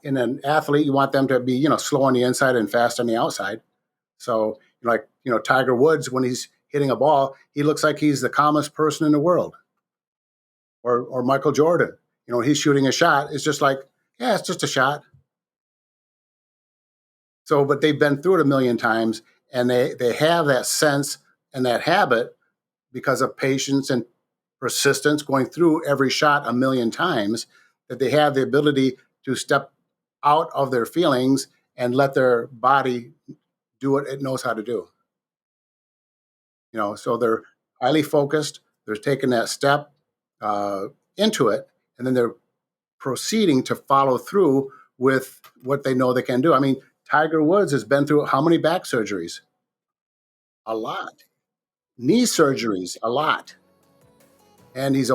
in an athlete, you want them to be, slow on the inside and fast on the outside. So, like, Tiger Woods, when he's hitting a ball, he looks like he's the calmest person in the world. Or Michael Jordan, he's shooting a shot. It's just like, yeah, it's just a shot. So, but they've been through it a million times, and they have that sense and that habit because of patience and persistence going through every shot a million times, that they have the ability to step out of their feelings and let their body do what it knows how to do. So they're highly focused. They're taking that step into it, and then they're proceeding to follow through with what they know they can do. I mean, Tiger Woods has been through how many back surgeries? A lot. Knee surgeries, a lot. And he's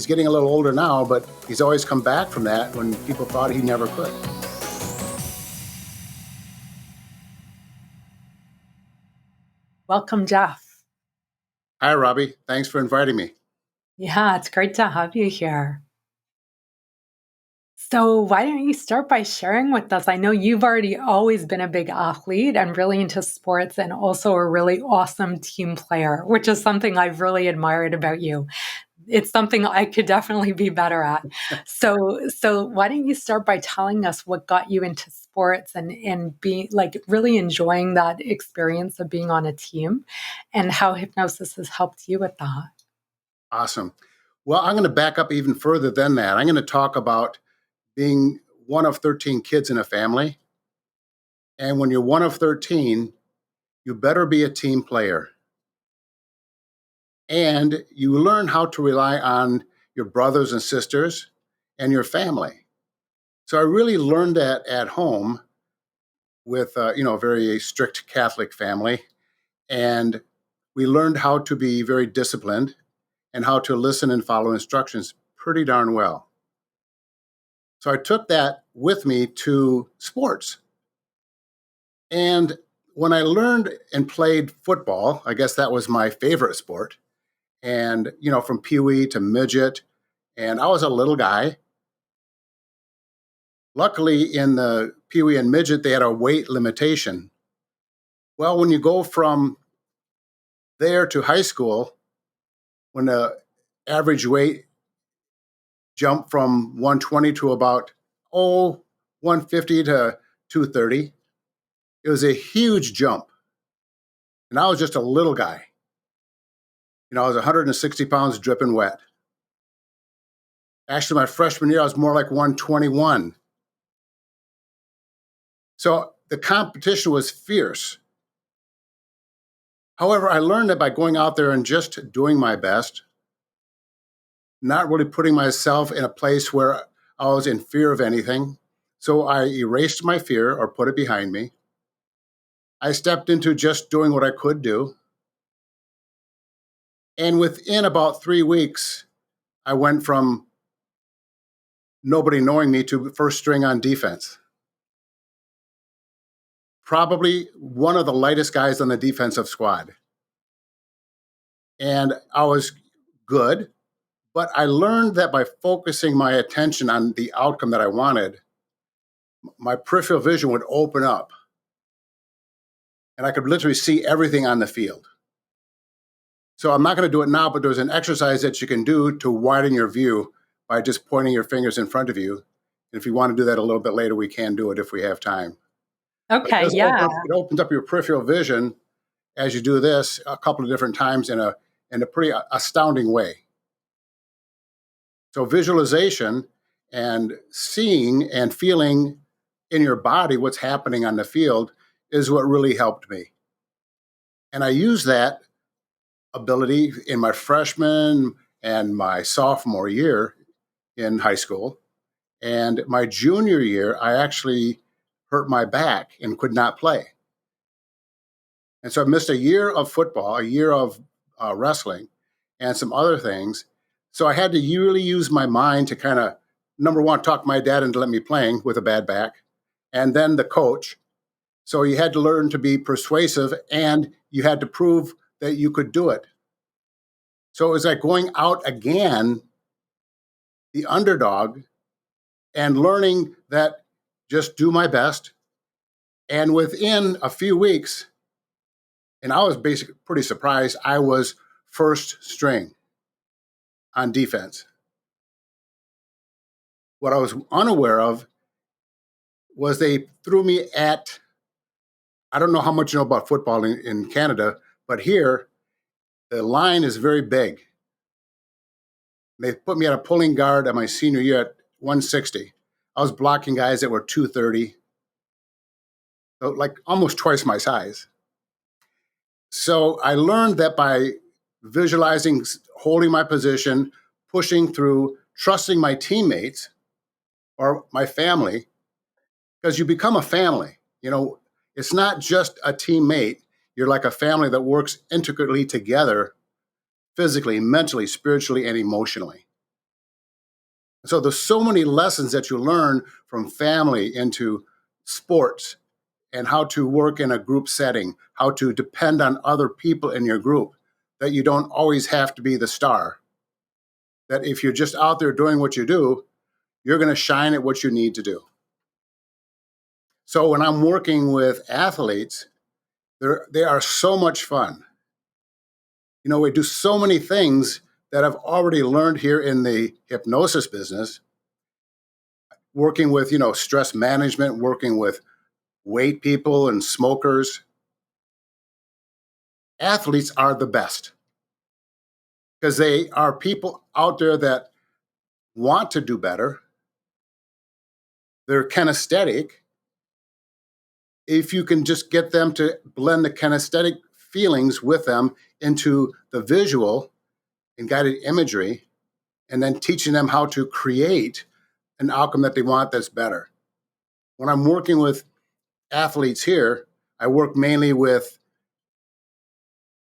getting a little older now, but he's always come back from that when people thought he never could. Welcome, Jeff. Hi, Robbie. Thanks for inviting me. Yeah, it's great to have you here. So why don't you start by sharing with us? I know you've already always been a big athlete and really into sports, and also a really awesome team player, which is something I've really admired about you. It's something I could definitely be better at. So why don't you start by telling us what got you into sports and being like really enjoying that experience of being on a team, and how hypnosis has helped you with that? Awesome. Well, I'm going to back up even further than that. I'm going to talk about being one of 13 kids in a family. And when you're one of 13, you better be a team player. And you learn how to rely on your brothers and sisters and your family. So I really learned that at home with a very strict Catholic family. And we learned how to be very disciplined and how to listen and follow instructions pretty darn well. So I took that with me to sports. And when I learned and played football, I guess that was my favorite sport. And, from Pee-wee to midget, and I was a little guy. Luckily, in the Pee-wee and midget, they had a weight limitation. Well, when you go from there to high school, when the average weight jumped from 120 to about 150 to 230, it was a huge jump. And I was just a little guy. I was 160 pounds dripping wet. Actually, my freshman year, I was more like 121. So the competition was fierce. However, I learned that by going out there and just doing my best, not really putting myself in a place where I was in fear of anything. So I erased my fear or put it behind me. I stepped into just doing what I could do. And within about 3 weeks, I went from nobody knowing me to first string on defense. Probably one of the lightest guys on the defensive squad. And I was good, but I learned that by focusing my attention on the outcome that I wanted, my peripheral vision would open up. And I could literally see everything on the field. So I'm not going to do it now, but there's an exercise that you can do to widen your view by just pointing your fingers in front of you. And if you want to do that a little bit later, we can do it if we have time. Okay, yeah. It opens up your peripheral vision as you do this a couple of different times in a pretty astounding way. So visualization and seeing and feeling in your body what's happening on the field is what really helped me. And I used that ability in my freshman and my sophomore year in high school. And my junior year, I actually hurt my back and could not play. And so I missed a year of football, a year of wrestling, and some other things. So I had to really use my mind to kind of, number one, talk my dad into letting me playing with a bad back, and then the coach. So you had to learn to be persuasive, and you had to prove that you could do it. So it was like going out again, the underdog, and learning that just do my best. And within a few weeks, and I was basically pretty surprised, I was first string on defense. What I was unaware of was they threw me at, I don't know how much you know about football in Canada, but here the line is very big. They put me at a pulling guard at my senior year at 160. I was blocking guys that were 230, so like almost twice my size. So I learned that by visualizing, holding my position, pushing through, trusting my teammates or my family, because you become a family. You know, it's not just a teammate. You're like a family that works intricately together, physically, mentally, spiritually, and emotionally. So there's so many lessons that you learn from family into sports and how to work in a group setting, how to depend on other people in your group, that you don't always have to be the star. That if you're just out there doing what you do, you're going to shine at what you need to do. So when I'm working with athletes, they are so much fun. You know, we do so many things that I've already learned here in the hypnosis business, working with, stress management, working with weight people and smokers. Athletes are the best because they are people out there that want to do better. They're kinesthetic. If you can just get them to blend the kinesthetic feelings with them into the visual and guided imagery, and then teaching them how to create an outcome that they want that's better. When I'm working with athletes here, I work mainly with,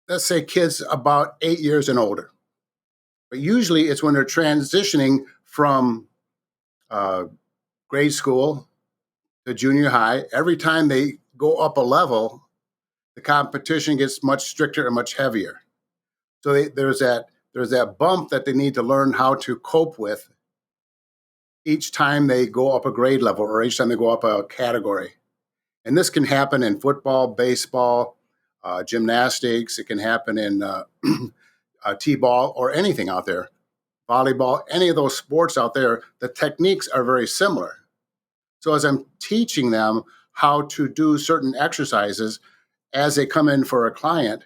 let's say, kids about 8 years and older. But usually it's when they're transitioning from grade school to junior high. Every time they go up a level, the competition gets much stricter and much heavier. So there's that bump that they need to learn how to cope with each time they go up a grade level or each time they go up a category. And this can happen in football, baseball, gymnastics. It can happen in t-ball or anything out there. Volleyball, any of those sports out there, the techniques are very similar. So as I'm teaching them how to do certain exercises as they come in for a client,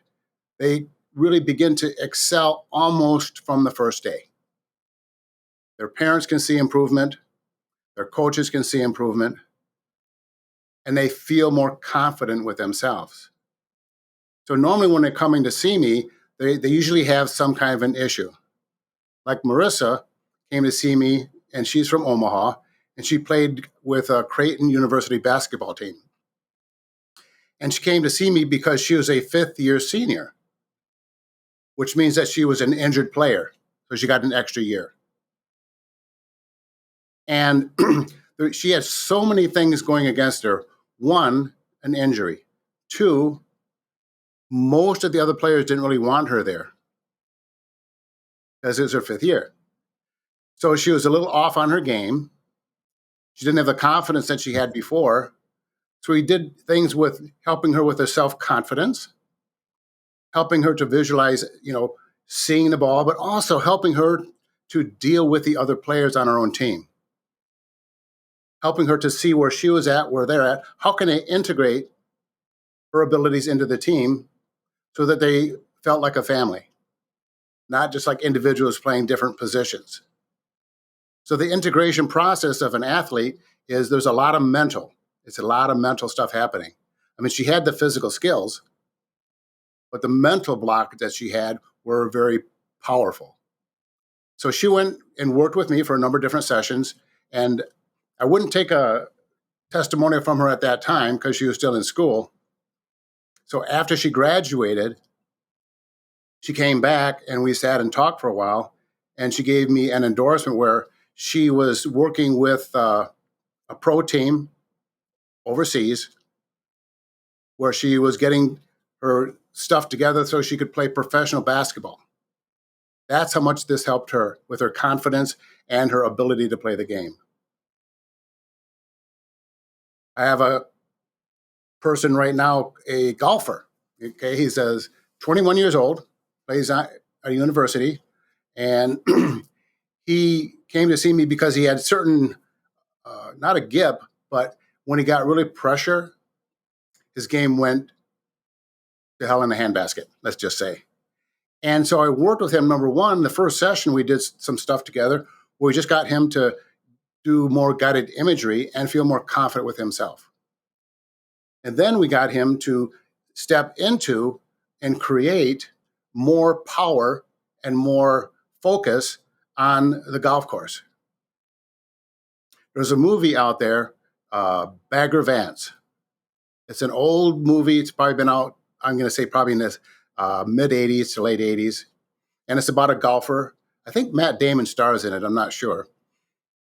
they really begin to excel almost from the first day. Their parents can see improvement, their coaches can see improvement, and they feel more confident with themselves. So normally when they're coming to see me, they usually have some kind of an issue. Like Marissa came to see me, and she's from Omaha, and she played with a Creighton University basketball team. And she came to see me because she was a fifth-year senior, which means that she was an injured player, so she got an extra year. And she had so many things going against her. One, an injury. Two, most of the other players didn't really want her there because it was her fifth year. So she was a little off on her game. She didn't have the confidence that she had before. So we did things with helping her with her self-confidence, helping her to visualize, seeing the ball, but also helping her to deal with the other players on her own team, helping her to see where she was at, where they're at. How can they integrate her abilities into the team so that they felt like a family, not just like individuals playing different positions. So the integration process of an athlete is there's a lot of mental. It's a lot of mental stuff happening. I mean, she had the physical skills, but the mental block that she had were very powerful. So she went and worked with me for a number of different sessions, and I wouldn't take a testimonial from her at that time because she was still in school. So after she graduated, she came back and we sat and talked for a while, and she gave me an endorsement where she was working with a pro team overseas where she was getting her stuff together so she could play professional basketball. That's how much this helped her with her confidence and her ability to play the game. I have a person right now, a golfer. Okay, he says 21 years old, plays at a university, and he came to see me because he had certain, not a gip, but when he got really pressure, his game went to hell in a handbasket, let's just say. And so I worked with him. Number one, the first session, we did some stuff together where we just got him to do more guided imagery and feel more confident with himself. And then we got him to step into and create more power and more focus on the golf course. There's a movie out there, Bagger Vance. It's an old movie. It's probably been out, I'm going to say probably in the mid 80s to late 80s. And it's about a golfer. I think Matt Damon stars in it. I'm not sure.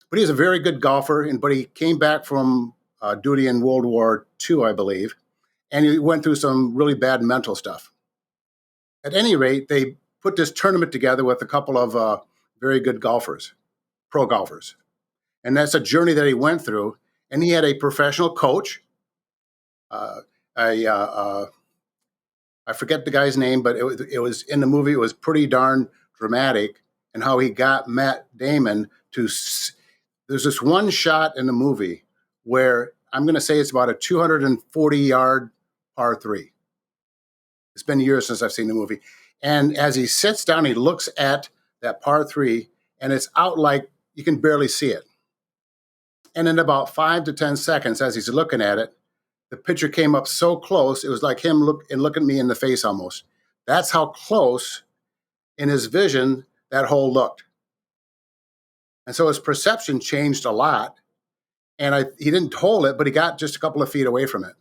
But he's a very good golfer. But he came back from duty in World War II, I believe. And he went through some really bad mental stuff. At any rate, they put this tournament together with a couple of very good golfers, pro golfers. And that's a journey that he went through. And he had a professional coach, I forget the guy's name, but it was in the movie. It was pretty darn dramatic, and how he got Matt Damon to. There's this one shot in the movie where I'm going to say it's about a 240-yard par three. It's been years since I've seen the movie, and as he sits down, he looks at that par three, and it's out like you can barely see it. And in about 5 to 10 seconds, as he's looking at it, the picture came up so close, it was like him looking me in the face almost. That's how close in his vision that hole looked. And so his perception changed a lot. And he didn't hole it, but he got just a couple of feet away from it.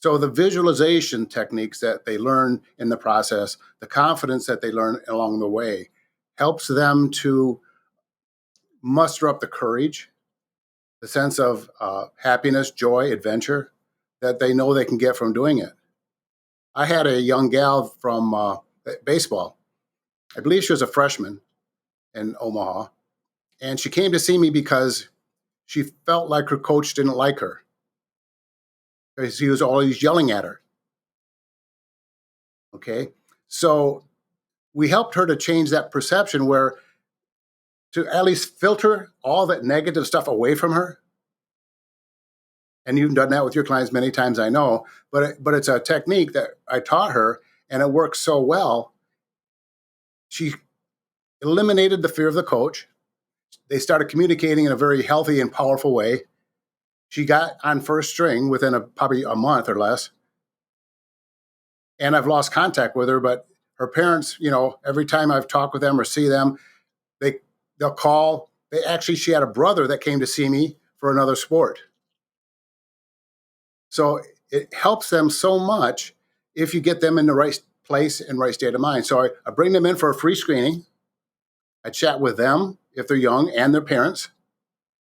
So the visualization techniques that they learn in the process, the confidence that they learn along the way, helps them to muster up the courage, the sense of happiness, joy, adventure that they know they can get from doing it. I had a young gal from baseball. I believe she was a freshman in Omaha. And she came to see me because she felt like her coach didn't like her, because he was always yelling at her. Okay. So we helped her to change that perception where to at least filter all that negative stuff away from her. And you've done that with your clients many times, I know, but it's a technique that I taught her, and it works so well. She eliminated the fear of the coach. They started communicating in a very healthy and powerful way. She got on first string within probably a month or less. And I've lost contact with her, but her parents, every time I've talked with them or see them, they'll call. She had a brother that came to see me for another sport. So it helps them so much if you get them in the right place and right state of mind. So I bring them in for a free screening. I chat with them if they're young and their parents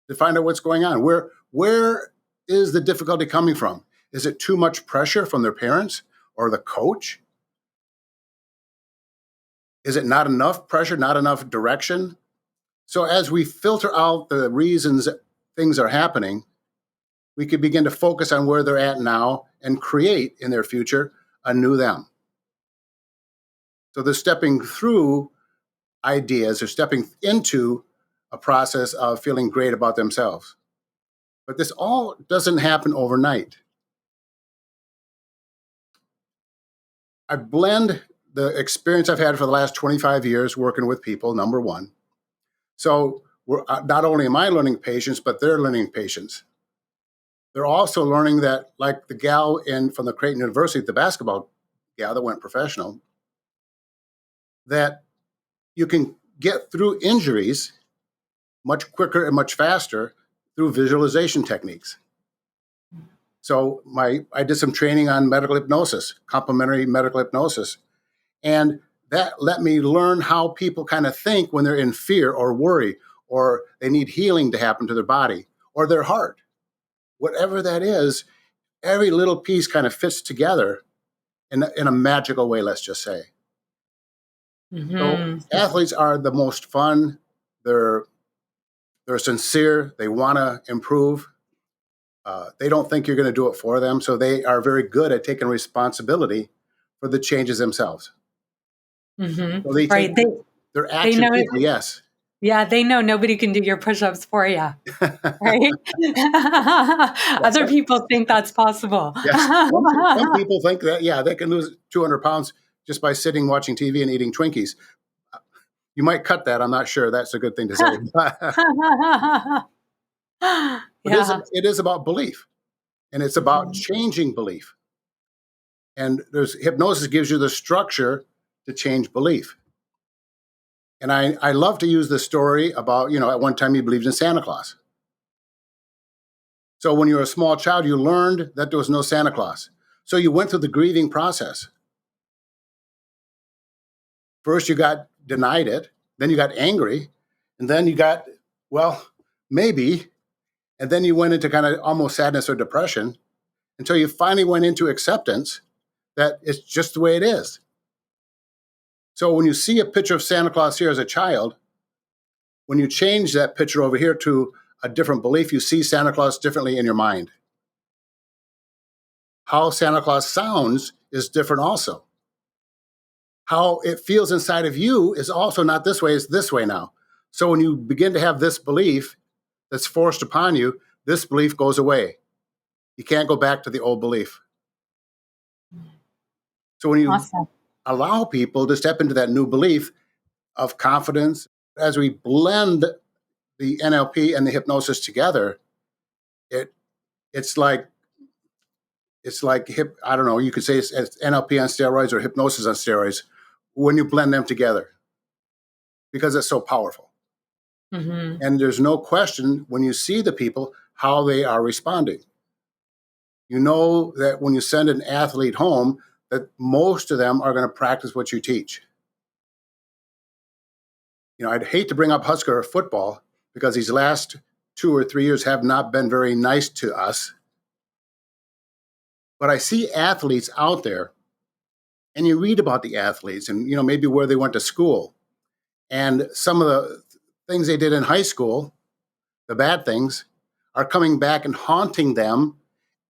to find out what's going on. Where is the difficulty coming from? Is it too much pressure from their parents or the coach? Is it not enough pressure, not enough direction? So as we filter out the reasons things are happening, we could begin to focus on where they're at now and create in their future a new them. So they're stepping through ideas, they're stepping into a process of feeling great about themselves. But this all doesn't happen overnight. I blend the experience I've had for the last 25 years working with people, number one. So not only am I learning patience, but they're learning patience. They're also learning that, like the gal from the Creighton University, the basketball gal that went professional, that you can get through injuries much quicker and much faster through visualization techniques. So I did some training on medical hypnosis, complementary medical hypnosis, and that let me learn how people kind of think when they're in fear or worry, or they need healing to happen to their body or their heart. Whatever that is, every little piece kind of fits together in a magical way, let's just say. Mm-hmm. So athletes are the most fun. They're sincere. They want to improve. They don't think you're going to do it for them, so they are very good at taking responsibility for the changes themselves. Mm-hmm. So they take Right. their They action know. people, yes. Yeah, they know nobody can do your push-ups for you, right? Yes, Other people think that's possible. yes. Some people think that, yeah, they can lose 200 pounds just by sitting, watching TV, and eating Twinkies. You might cut that. I'm not sure. That's a good thing to say. But Yeah. it is about belief, and it's about Mhm. changing belief. And there's hypnosis gives you the structure to change belief. And I love to use the story about, at one time you believed in Santa Claus. So when you were a small child, you learned that there was no Santa Claus. So you went through the grieving process. First, you got denied it. Then you got angry. And then you got, well, maybe. And then you went into kind of almost sadness or depression until you finally went into acceptance that it's just the way it is. So when you see a picture of Santa Claus here as a child, when you change that picture over here to a different belief, you see Santa Claus differently in your mind. How Santa Claus sounds is different also. How it feels inside of you is also not this way, it's this way now. So when you begin to have this belief that's forced upon you, this belief goes away. You can't go back to the old belief. So when you Awesome. allow people to step into that new belief of confidence, as we blend the NLP and the hypnosis together, it it's like I don't know, you could say it's NLP on steroids or hypnosis on steroids when you blend them together because it's so powerful. Mm-hmm. And there's no question when you see the people how they are responding. You know that when you send an athlete home, that most of them are going to practice what you teach. I'd hate to bring up Husker football because these last 2 or 3 years have not been very nice to us. But I see athletes out there, and you read about the athletes and, maybe where they went to school. And some of the things they did in high school, the bad things, are coming back and haunting them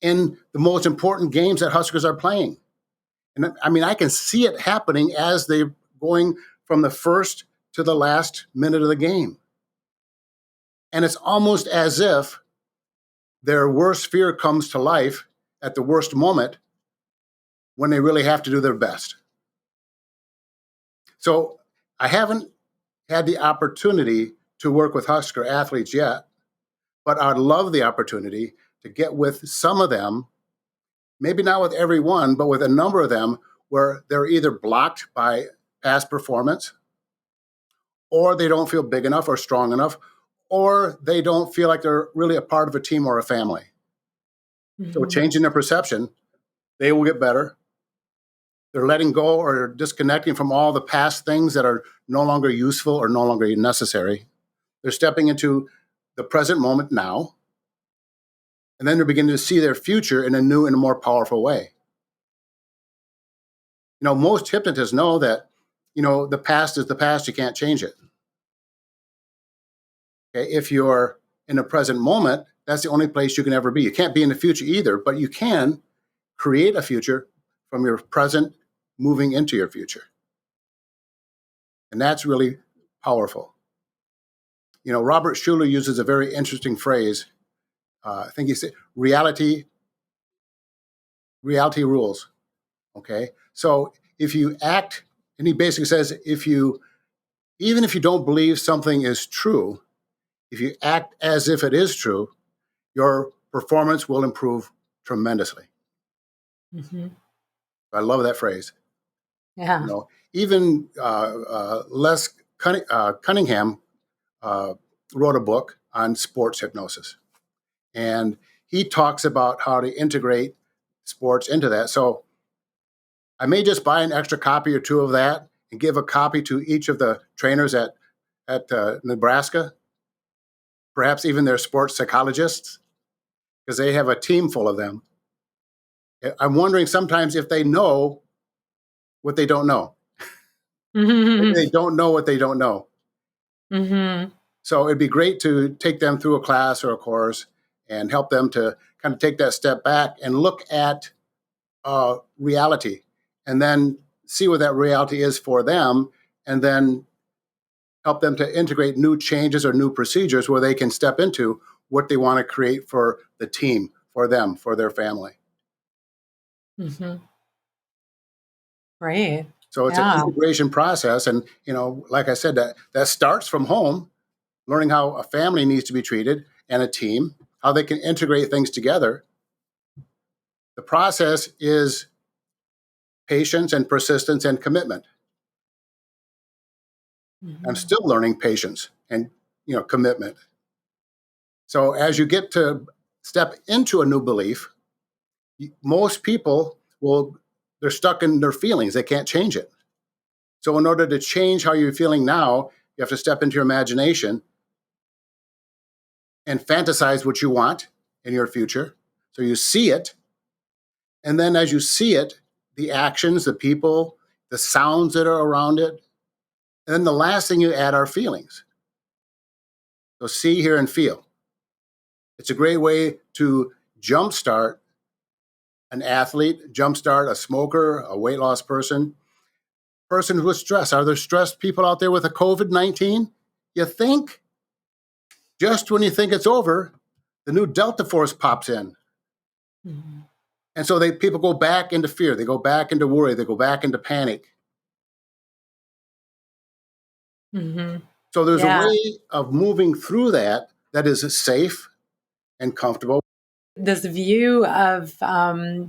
in the most important games that Huskers are playing. And I mean, I can see it happening as they're going from the first to the last minute of the game. And it's almost as if their worst fear comes to life at the worst moment when they really have to do their best. So I haven't had the opportunity to work with Husker athletes yet, but I'd love the opportunity to get with some of them, maybe not with every one, but with a number of them where they're either blocked by past performance, or they don't feel big enough or strong enough, or they don't feel like they're really a part of a team or a family. So Mm-hmm. changing their perception, they will get better. They're letting go or disconnecting from all the past things that are no longer useful or no longer necessary. They're stepping into the present moment now, and then they're beginning to see their future in a new and a more powerful way. Most hypnotists know that, the past is the past, you can't change it. Okay? If you're in the present moment, that's the only place you can ever be. You can't be in the future either, but you can create a future from your present moving into your future. And that's really powerful. Robert Schuller uses a very interesting phrase. I think he said, reality rules. Okay. So if you act, and he basically says, even if you don't believe something is true, if you act as if it is true, your performance will improve tremendously. Mm-hmm. I love that phrase. Yeah. Even Les Cunningham wrote a book on sports hypnosis, and he talks about how to integrate sports into that. So I may just buy an extra copy or two of that and give a copy to each of the trainers at Nebraska, perhaps even their sports psychologists, because they have a team full of them. I'm wondering sometimes if they know what they don't know. Maybe Mm-hmm. they don't know what they don't know. Mm-hmm. So it'd be great to take them through a class or a course and help them to kind of take that step back and look at reality, and then see what that reality is for them, and then help them to integrate new changes or new procedures where they can step into what they want to create for the team, for them, for their family. Mm-hmm. Right. So it's an Yeah. integration process. And, like I said, that starts from home, learning how a family needs to be treated and a team, how they can integrate things together. The process is patience and persistence and commitment. Mm-hmm. I'm still learning patience and, commitment. So as you get to step into a new belief, most people they're stuck in their feelings. They can't change it. So in order to change how you're feeling now, you have to step into your imagination and fantasize what you want in your future. So you see it. And then as you see it, the actions, the people, the sounds that are around it. And then the last thing you add are feelings. So see, hear, and feel. It's a great way to jumpstart an athlete, jumpstart a smoker, a weight loss person who is stressed. Are there stressed people out there with a COVID-19? You think? Just when you think it's over, the new Delta force pops in. Mm-hmm. And so people go back into fear. They go back into worry. They go back into panic. Mm-hmm. So there's a Yeah. way of moving through that is safe and comfortable. This view of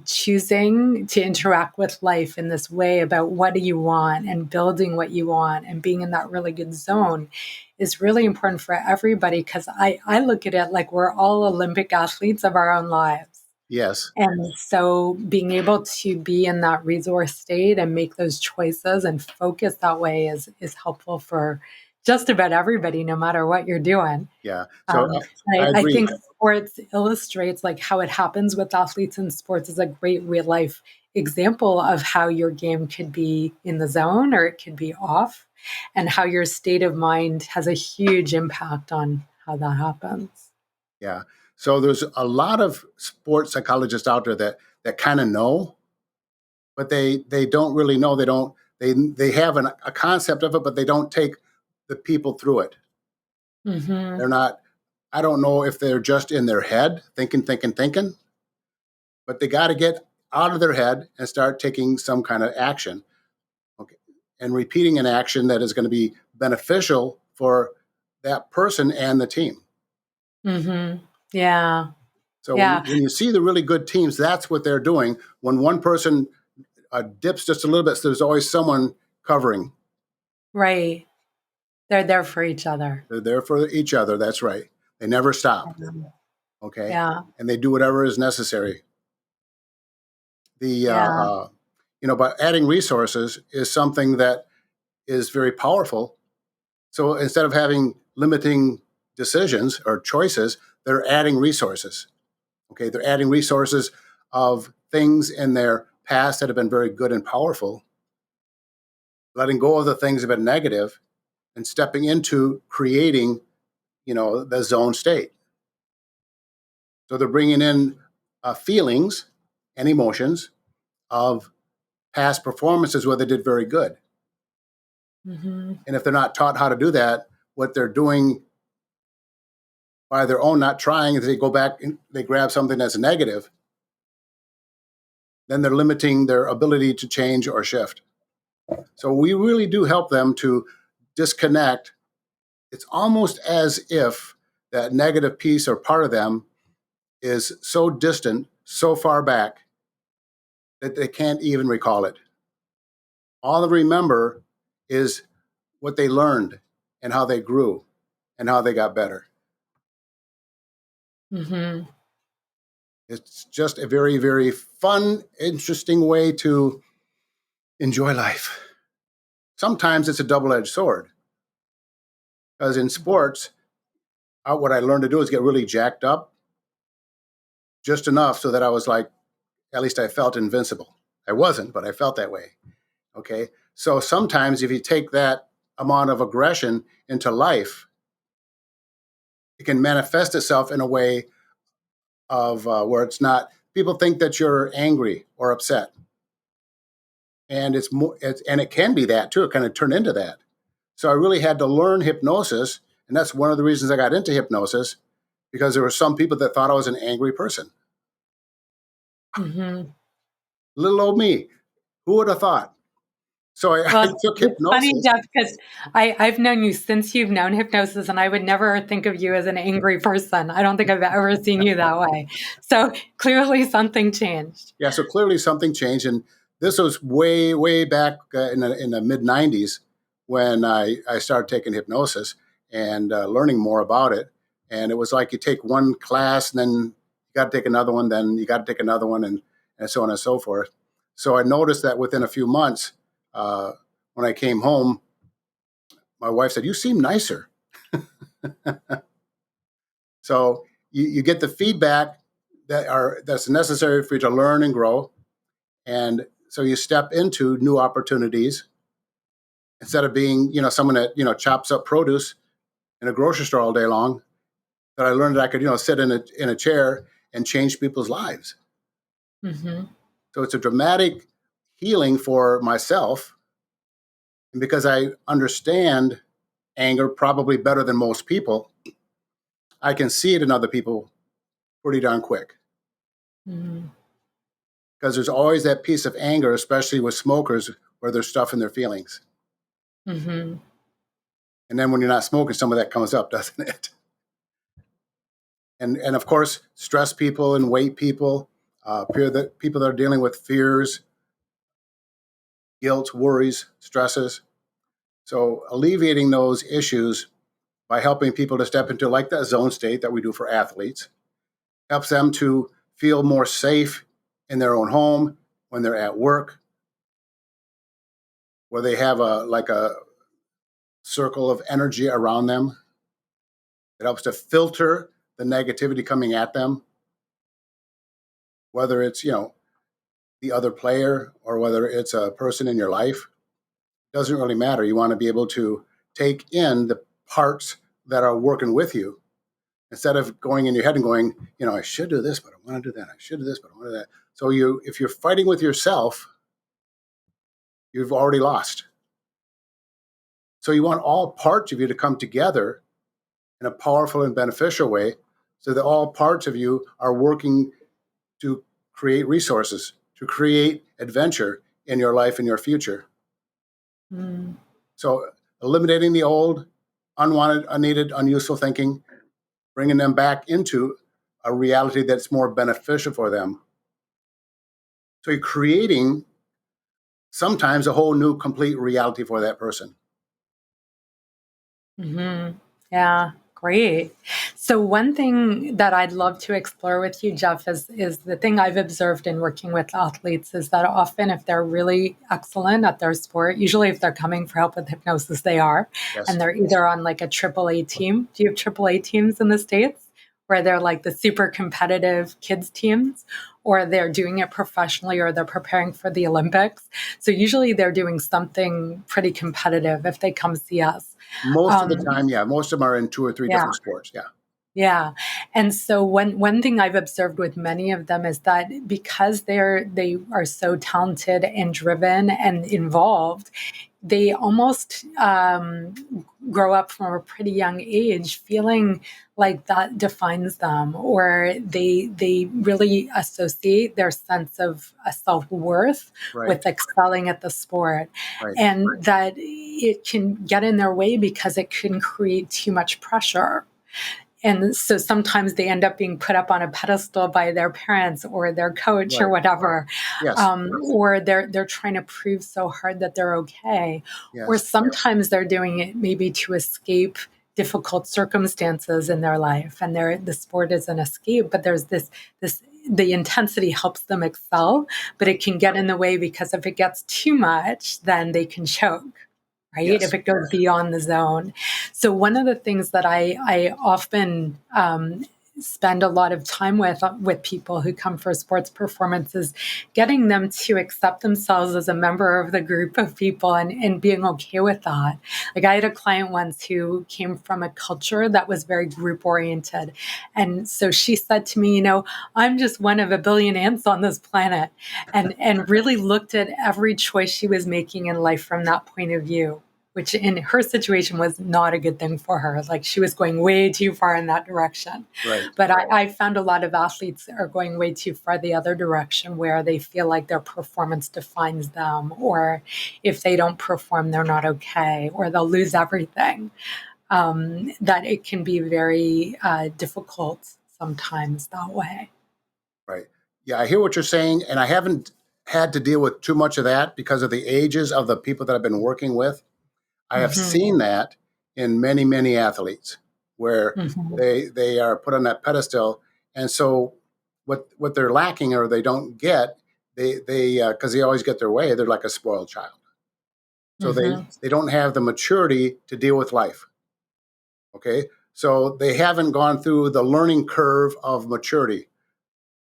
choosing to interact with life in this way about what do you want and building what you want and being in that really good zone is really important for everybody, because I look at it like we're all Olympic athletes of our own lives. Yes. And so being able to be in that resource state and make those choices and focus that way is helpful for just about everybody, no matter what you're doing. Yeah. So I I agree. think sports illustrates like how it happens with athletes in sports is a great real life example of how your game could be in the zone or it could be off, and how your state of mind has a huge impact on how that happens. Yeah. So there's a lot of sports psychologists out there that kind of know, but they don't really know. They have a concept of it, but they don't take the people through it. Mm-hmm. They're not. I don't know if they're just in their head thinking, but they got to get out of their head and start taking some kind of action, okay, and repeating an action that is going to be beneficial for that person and the team. Mm-hmm. Yeah. So Yeah. when you see the really good teams, that's what they're doing. When one person dips just a little bit, so there's always someone covering. Right. They're there for each other. They're there for each other. That's right. They never stop. Okay. Yeah. And they do whatever is necessary. Yeah. But adding resources is something that is very powerful. So instead of having limiting decisions or choices, they're adding resources. Okay. They're adding resources of things in their past that have been very good and powerful, letting go of the things that have been negative and stepping into creating, the zone state. So they're bringing in feelings and emotions of past performances where they did very good. Mm-hmm. And if they're not taught how to do that, what they're doing by their own not trying is they go back and they grab something that's negative, then they're limiting their ability to change or shift. So we really do help them to disconnect. It's almost as if that negative piece or part of them is so distant, so far back, that they can't even recall it. All they remember is what they learned and how they grew and how they got better. Mm-hmm. It's just a very, very fun, interesting way to enjoy life. Sometimes it's a double-edged sword, because in sports, what I learned to do is get really jacked up just enough so that I was like, at least I felt invincible. I wasn't, but I felt that way. Okay. So sometimes if you take that amount of aggression into life, it can manifest itself in a way of where it's not, people think that you're angry or upset. And and it can be that too. It kind of turned into that. So I really had to learn hypnosis. And that's one of the reasons I got into hypnosis, because there were some people that thought I was an angry person. Mm-hmm. Little old me. Who would have thought? So I Well, took it's funny, hypnosis. Jeff, because I've known you since you've known hypnosis, and I would never think of you as an angry person. I don't think I've ever seen you that way. So clearly something changed. Yeah, so clearly something changed. And this was way, way back in the mid 90s when I started taking hypnosis and learning more about it. And it was like you take one class and then you got to take another one, then you got to take another one, and so on and so forth. So I noticed that within a few months, when I came home, my wife said, "You seem nicer." So you get the feedback that's necessary for you to learn and grow. And so you step into new opportunities instead of being, someone that, chops up produce in a grocery store all day long. That I learned that I could, sit in a chair and change people's lives. Mm-hmm. So it's a dramatic healing for myself. And because I understand anger probably better than most people, I can see it in other people pretty darn quick. Mm-hmm. Because there's always that piece of anger, especially with smokers, where they're stuffing their feelings. Mm-hmm. And then when you're not smoking, some of that comes up, doesn't it? And of course, stress people and weight people, people that are dealing with fears, guilt, worries, stresses. So alleviating those issues by helping people to step into like that zone state that we do for athletes helps them to feel more safe in their own home, when they're at work, where they have a circle of energy around them. It helps to filter the negativity coming at them, whether it's, the other player or whether it's a person in your life. Doesn't really matter. You want to be able to take in the parts that are working with you instead of going in your head and going, I should do this, but I want to do that. I should do this, but I want to do that. So if you're fighting with yourself, you've already lost. So you want all parts of you to come together in a powerful and beneficial way, so that all parts of you are working to create resources, to create adventure in your life and your future. Mm. So eliminating the old, unwanted, unneeded, unuseful thinking, bringing them back into a reality that's more beneficial for them. So you're creating sometimes a whole new, complete reality for that person. Mm-hmm. Yeah, great. So one thing that I'd love to explore with you, Jeff, is the thing I've observed in working with athletes is that often if they're really excellent at their sport, usually if they're coming for help with hypnosis, they are, Yes. and they're either on like a AAA team. Do you have AAA teams in the States? Where they're like the super competitive kids teams, or they're doing it professionally, or they're preparing for the Olympics. So usually they're doing something pretty competitive if they come see us. Most of the Um, time, yeah. Most of them are in two or three yeah. different sports. Yeah. Yeah. And so one thing I've observed with many of them is that because they are so talented and driven and involved, they almost grow up from a pretty young age feeling like that defines them, or they really associate their sense of self-worth Right. with excelling at the sport, Right. and that it can get in their way because it can create too much pressure. And so sometimes they end up being put up on a pedestal by their parents or their coach or Right. whatever, Yes. or they're trying to prove so hard that they're okay, or Yes. sometimes they're doing it maybe to escape difficult circumstances in their life, and the sport is an escape. But there's this the intensity helps them excel, but it can get in the way because if it gets too much, then they can choke. Right? If Yes. it goes beyond the zone. So one of the things that I often spend a lot of time with people who come for sports performances, getting them to accept themselves as a member of the group of people and being okay with that. Like I had a client once who came from a culture that was very group oriented. And so she said to me, I'm just one of a billion ants on this planet, and really looked at every choice she was making in life from that point of view, which in her situation was not a good thing for her. Like she was going way too far in that direction. Right. But I found a lot of athletes are going way too far the other direction, where they feel like their performance defines them, or if they don't perform, they're not okay, or they'll lose everything. That it can be very difficult sometimes that way. Right. Yeah, I hear what you're saying, and I haven't had to deal with too much of that because of the ages of the people that I've been working with. I have seen that in many, many athletes where they are put on that pedestal. And so what they're lacking or they don't get, they because they always get their way, they're like a spoiled child. So they don't have the maturity to deal with life. Okay. So they haven't gone through the learning curve of maturity.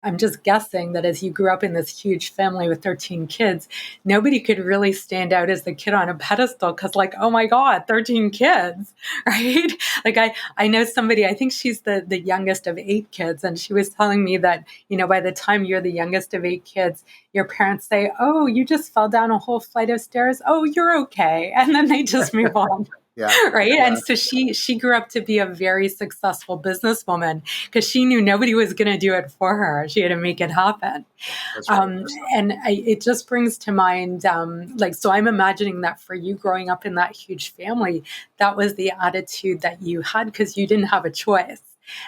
I'm just guessing that as you grew up in this huge family with 13 kids, nobody could really stand out as the kid on a pedestal because, like, oh my God, 13 kids, right? Like I know somebody, I think she's the youngest of 8 kids, and she was telling me that, by the time you're the youngest of 8 kids, your parents say, oh, you just fell down a whole flight of stairs. Oh, you're okay. And then they just move on. Yeah. Right. Yeah. And so she grew up to be a very successful businesswoman because she knew nobody was going to do it for her. She had to make it happen. That's right. It just brings to mind, so I'm imagining that for you growing up in that huge family, that was the attitude that you had because you didn't have a choice.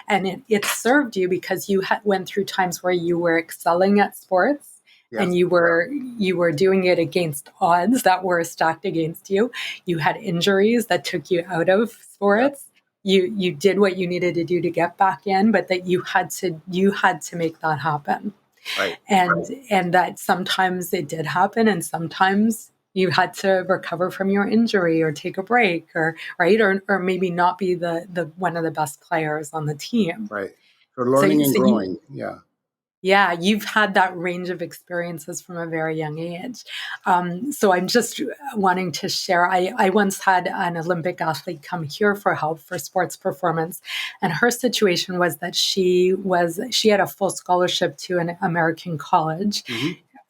And it served you because you went through times where you were excelling at sports. Yes. And you were doing it against odds that were stacked against you. You had injuries that took you out of sports. Yep. You did what you needed to do to get back in, but that you had to make that happen. Right. And that sometimes it did happen, and sometimes you had to recover from your injury or take a break, or maybe not be the one of the bbest players on the team. Right. For learning and growing. Yeah, you've had that range of experiences from a very young age. So I'm just wanting to share. I once had an Olympic athlete come here for help for sports performance. And her situation was that she had a full scholarship to an American college.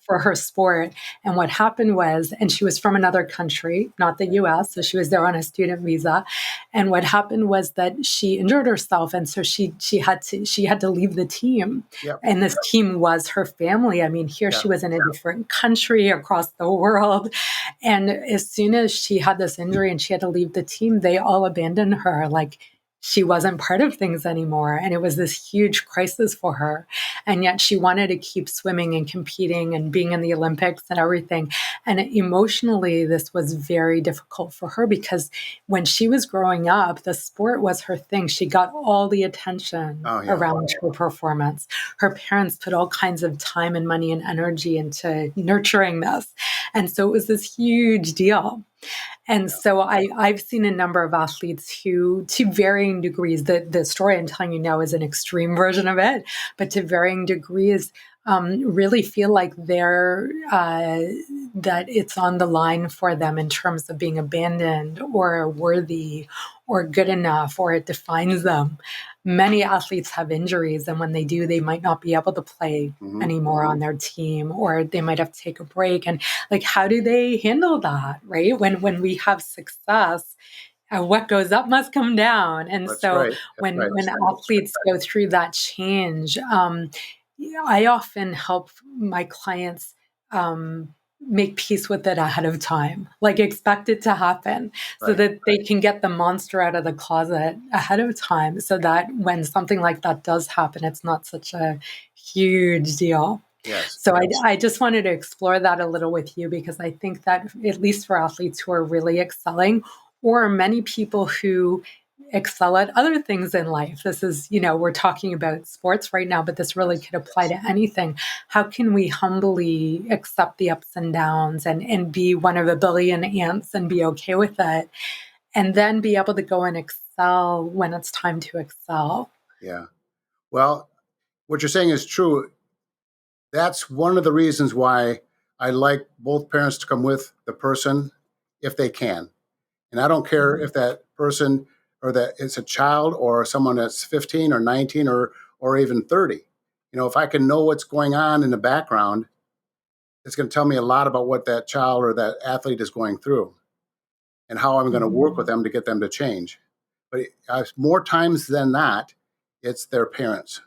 For her sport. And what happened was, and she was from another country, not the US, so she was there on a student visa. And what happened was that she injured herself. And so she had to leave the team. Yep. And this team was her family. I mean, here she was in a different country across the world. And as soon as she had this injury and she had to leave the team, they all abandoned her. Like, she wasn't part of things anymore. And it was this huge crisis for her. And yet she wanted to keep swimming and competing and being in the Olympics and everything. And emotionally, this was very difficult for her because when she was growing up, the sport was her thing. She got all the attention around her performance. Her parents put all kinds of time and money and energy into nurturing this. And so it was this huge deal. And so I've seen a number of athletes who, to varying degrees, the story I'm telling you now is an extreme version of it, but to varying degrees, really feel like that it's on the line for them in terms of being abandoned or worthy or good enough, or it defines them. Many athletes have injuries, and when they do, they might not be able to play anymore on their team, or they might have to take a break. And like, how do they handle that, right? When we have success, what goes up must come down. And That's so right. when athletes go through that change, I often help my clients make peace with it ahead of time, like expect it to happen so that they can get the monster out of the closet ahead of time, so that when something like that does happen, it's not such a huge deal. Yes. So I just wanted to explore that a little with you, because I think that at least for athletes who are really excelling, or many people who excel at other things in life. This is, we're talking about sports right now, but this really could apply to anything. How can we humbly accept the ups and downs and be one of a billion ants and be okay with it, and then be able to go and excel when it's time to excel? Yeah. Well, what you're saying is true. That's one of the reasons why I like both parents to come with the person if they can. And I don't care Mhm. if that person or that it's a child or someone that's 15 or 19 or even 30. If I can know what's going on in the background, it's going to tell me a lot about what that child or that athlete is going through and how I'm going to work with Mhm. them to get them to change. But more times than not, it's their parents.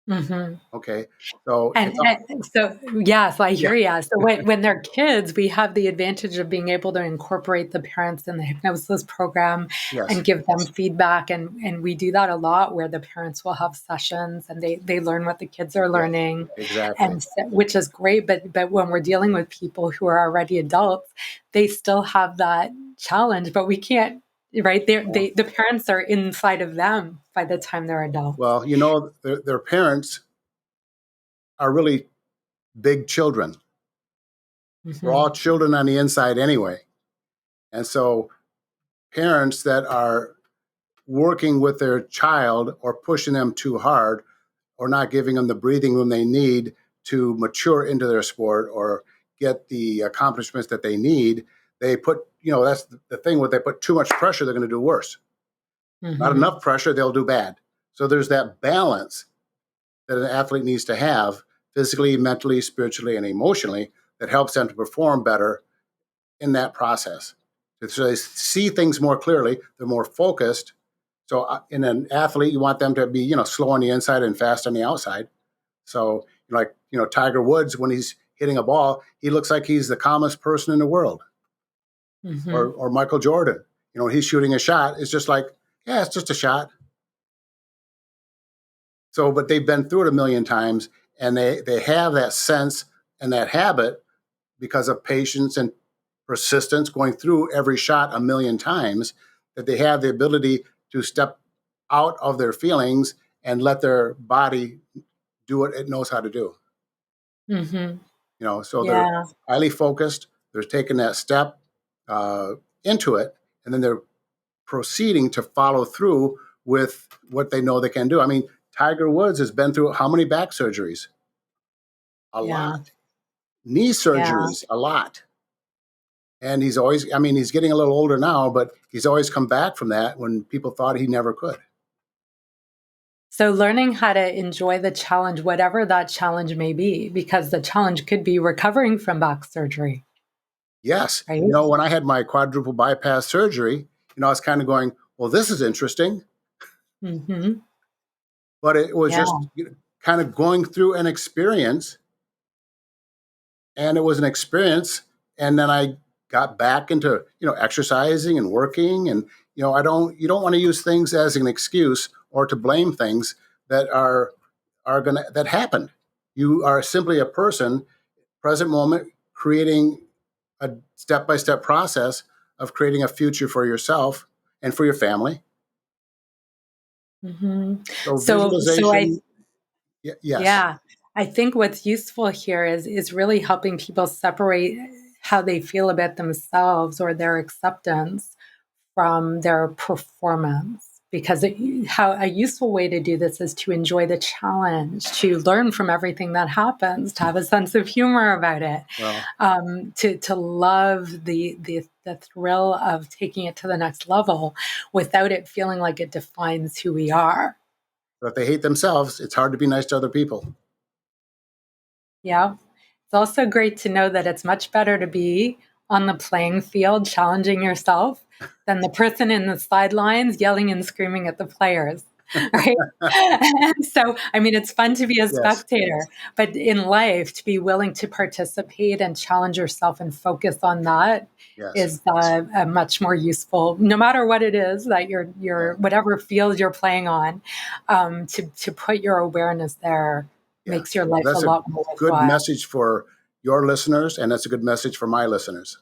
Mhm. Okay. So it's, And so, yes, I yeah, hear you. So when they're kids, we have the advantage of being able to incorporate the parents in the hypnosis program yes, and give them feedback. And we do that a lot where the parents will have sessions and they learn what the kids are yes, learning, exactly. and which is great. But when we're dealing with people who are already adults, they still have that challenge, but we can't, right? The parents are inside of them by the time they're adults. Well, their parents are really big children. We're all Mhm. children on the inside anyway. And so parents that are working with their child or pushing them too hard or not giving them the breathing room they need to mature into their sport or get the accomplishments that they need, they put, that's the thing, when they put too much pressure, they're going to do worse. Not Mhm. enough pressure, they'll do bad. So there's that balance that an athlete needs to have physically, mentally, spiritually, and emotionally that helps them to perform better in that process. So they see things more clearly, they're more focused. So in an athlete, you want them to be, slow on the inside and fast on the outside. So like, Tiger Woods, when he's hitting a ball, he looks like he's the calmest person in the world. Mhm. Or Michael Jordan, when he's shooting a shot, it's just like, yeah, it's just a shot. So, but they've been through it a million times and they have that sense and that habit because of patience and persistence going through every shot a million times, that they have the ability to step out of their feelings and let their body do what it knows how to do. Mhm. So they're Yeah. highly focused, they're taking that step uh, into it, and then they're proceeding to follow through with what they know they can do. I mean, Tiger Woods has been through how many back surgeries? A Yeah. lot. Knee Yeah. surgeries? A lot. And he's getting a little older now, but he's always come back from that when people thought he never could. So learning how to enjoy the challenge, whatever that challenge may be, because the challenge could be recovering from back surgery, Yes. right? When I had my quadruple bypass surgery, I was kind of going, well, this is interesting. Mhm. But it was Yeah. just kind of going through an experience. And it was an experience. And then I got back into, exercising and working. And, you don't want to use things as an excuse or to blame things that that happened. You are simply a person, present moment, creating a step by step process of creating a future for yourself and for your family. Mhm. So So I visualization, yes, yeah, I think what's useful here is really helping people separate how they feel about themselves or their acceptance from their performance. Because how a useful way to do this is to enjoy the challenge, to learn from everything that happens, to have a sense of humor about it, well, to love the thrill of taking it to the next level without it feeling like it defines who we are. but if they hate themselves, it's hard to be nice to other people. Yeah. It's also great to know that it's much better to be on the playing field challenging yourself than the person in the sidelines yelling and screaming at the players. Right. And so, I mean, it's fun to be a Yes, spectator, but in life, to be willing to participate and challenge yourself and focus on that yes, is a much more useful, no matter what it is that yeah, whatever field you're playing on, to put your awareness there yeah. makes your Well, life a that's a lot more good worthwhile. message for your listeners, and that's a good message for my listeners.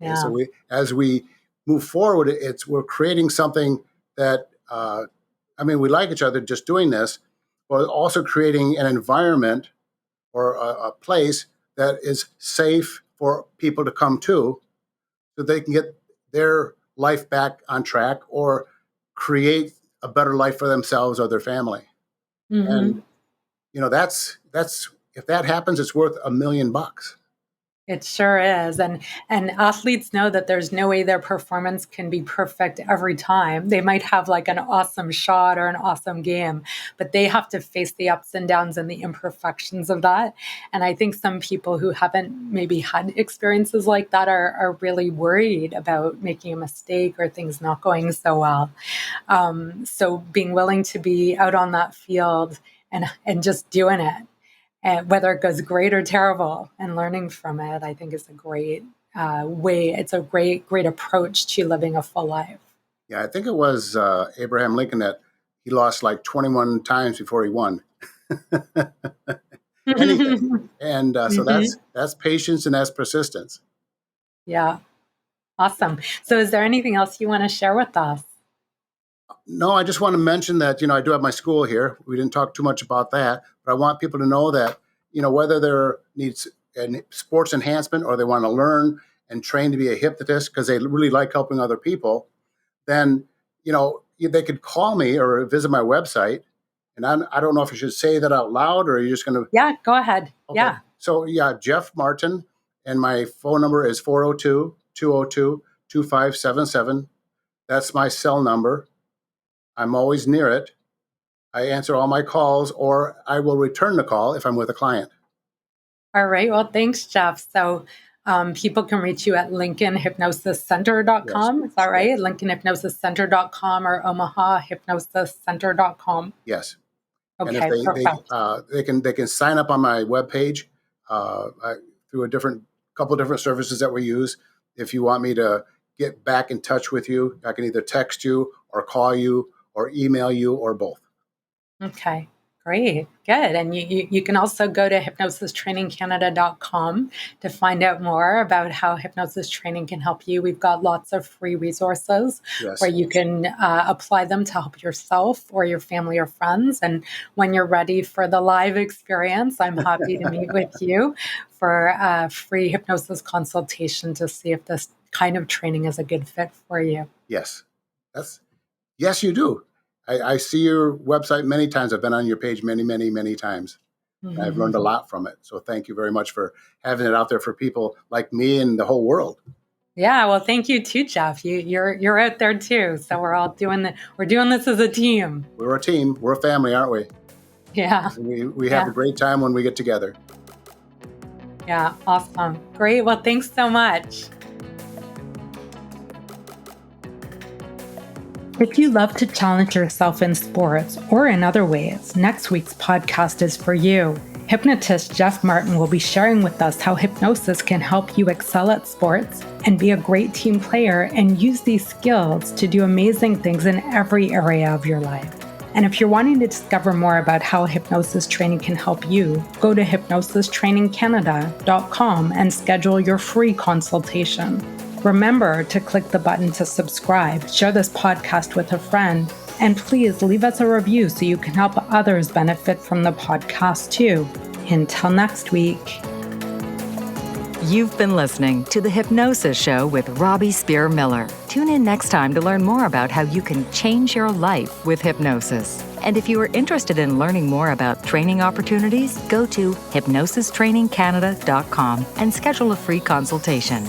Okay, so Yeah. as we move forward, we're creating something that we like each other just doing this, but also creating an environment or a place that is safe for people to come to, so they can get their life back on track or create a better life for themselves or their family. And, that's if that happens, it's worth $1 million. It sure is. And athletes know that there's no way their performance can be perfect every time. They might have like an awesome shot or an awesome game, but they have to face the ups and downs and the imperfections of that. And I think some people who haven't maybe had experiences like that are really worried about making a mistake or things not going so well. So being willing to be out on that field and just doing it, and whether it goes great or terrible, and learning from it, I think is a great way. It's a great approach to living a full life. Yeah, I think it was Abraham Lincoln that he lost like 21 times before he won anything. And so that's patience and that's persistence. Yeah, awesome. So is there anything else you want to share with us? No, I just want to mention that, I do have my school here. We didn't talk too much about that, but I want people to know that, whether they're needs sports enhancement or they want to learn and train to be a hypnotist because they really like helping other people, then, they could call me or visit my website. And I don't know if you should say that out loud or you're just going to. Yeah, go ahead. Okay. Yeah. So, Jeff Martin, and my phone number is 402-202-2577. That's my cell number. I'm always near it. I answer all my calls, or I will return the call if I'm with a client. All right. Well, thanks, Jeff. So people can reach you at LincolnHypnosisCenter.com. Yes, is that right? Yes. LincolnHypnosisCenter.com or OmahaHypnosisCenter.com. Yes. Okay, and if perfect. They can sign up on my webpage through a couple different services that we use. If you want me to get back in touch with you, I can either text you or call you or email you or both. Okay, great, good. And you can also go to hypnosistrainingcanada.com to find out more about how hypnosis training can help you. We've got lots of free resources where you can apply them to help yourself or your family or friends. And when you're ready for the live experience, I'm happy to meet with you for a free hypnosis consultation to see if this kind of training is a good fit for you. Yes, yes, you do. I see your website many times. I've been on your page many, many, many times. Mm-hmm. I've learned a lot from it. So thank you very much for having it out there for people like me and the whole world. Yeah, well, thank you too, Jeff. You're out there too. So we're all doing this as a team. We're a team. We're a family, aren't we? Yeah. We have a great time when we get together. Yeah, awesome. Great. Well, thanks so much. If you love to challenge yourself in sports or in other ways, next week's podcast is for you. Hypnotist Jeff Martin will be sharing with us how hypnosis can help you excel at sports and be a great team player and use these skills to do amazing things in every area of your life. And if you're wanting to discover more about how hypnosis training can help you, go to hypnosistrainingcanada.com and schedule your free consultation. Remember to click the button to subscribe, share this podcast with a friend, and please leave us a review so you can help others benefit from the podcast too. Until next week. You've been listening to The Hypnosis Show with Robbie Spear Miller. Tune in next time to learn more about how you can change your life with hypnosis. And if you are interested in learning more about training opportunities, go to hypnosistrainingcanada.com and schedule a free consultation.